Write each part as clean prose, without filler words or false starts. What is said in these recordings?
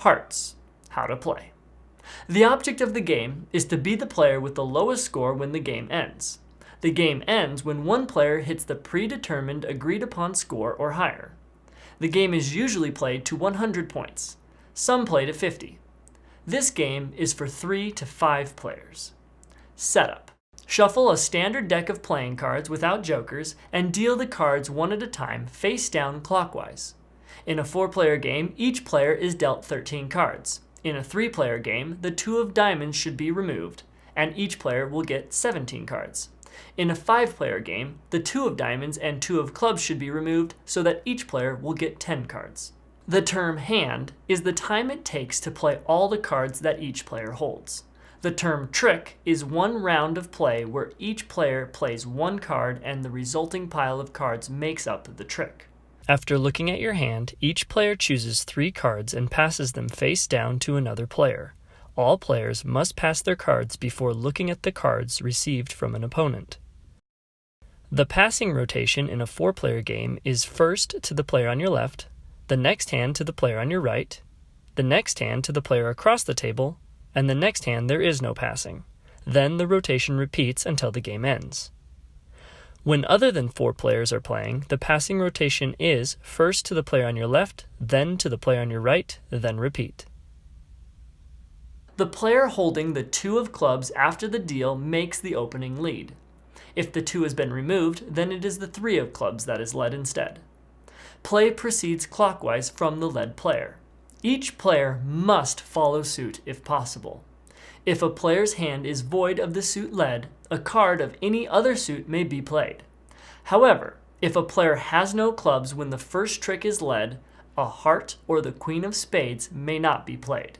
Hearts. How to play. The object of the game is to be the player with the lowest score when the game ends. The game ends when one player hits the predetermined agreed upon score or higher. The game is usually played to 100 points. Some play to 50. This game is for 3 to 5 players. Setup. Shuffle a standard deck of playing cards without jokers and deal the cards one at a time face down clockwise. In a 4-player game, each player is dealt 13 cards. In a 3-player game, the 2 of diamonds should be removed, and each player will get 17 cards. In a 5-player game, the 2 of diamonds and 2 of clubs should be removed so that each player will get 10 cards. The term hand is the time it takes to play all the cards that each player holds. The term trick is one round of play where each player plays one card and the resulting pile of cards makes up the trick. After looking at your hand, each player chooses 3 cards and passes them face down to another player. All players must pass their cards before looking at the cards received from an opponent. The passing rotation in a 4-player game is first to the player on your left, the next hand to the player on your right, the next hand to the player across the table, and the next hand there is no passing. Then the rotation repeats until the game ends. When other than 4 players are playing, the passing rotation is first to the player on your left, then to the player on your right, then repeat. The player holding the 2 of clubs after the deal makes the opening lead. If the 2 has been removed, then it is the 3 of clubs that is led instead. Play proceeds clockwise from the led player. Each player must follow suit if possible. If a player's hand is void of the suit led, a card of any other suit may be played. However, if a player has no clubs when the first trick is led, a heart or the queen of spades may not be played.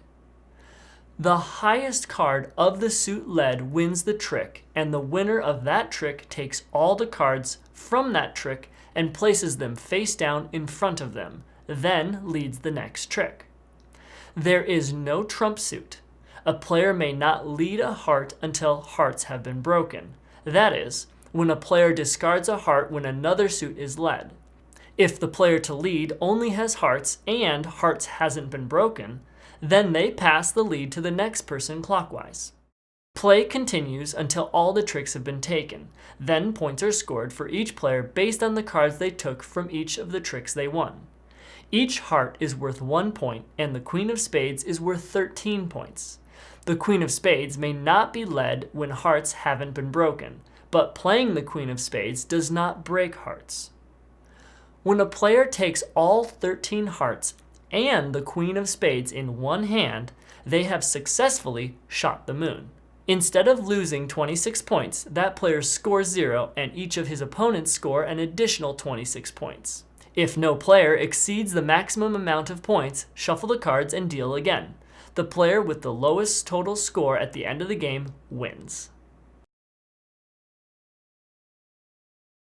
The highest card of the suit led wins the trick, and the winner of that trick takes all the cards from that trick and places them face down in front of them, then leads the next trick. There is no trump suit. A player may not lead a heart until hearts have been broken. That is, when a player discards a heart when another suit is led. If the player to lead only has hearts and hearts hasn't been broken, then they pass the lead to the next person clockwise. Play continues until all the tricks have been taken. Then points are scored for each player based on the cards they took from each of the tricks they won. Each heart is worth 1 point, and the queen of spades is worth 13 points. The queen of spades may not be led when hearts haven't been broken, but playing the queen of spades does not break hearts. When a player takes all 13 hearts and the queen of spades in one hand, they have successfully shot the moon. Instead of losing 26 points, that player scores 0 and each of his opponents score an additional 26 points. If no player exceeds the maximum amount of points, shuffle the cards and deal again. The player with the lowest total score at the end of the game wins.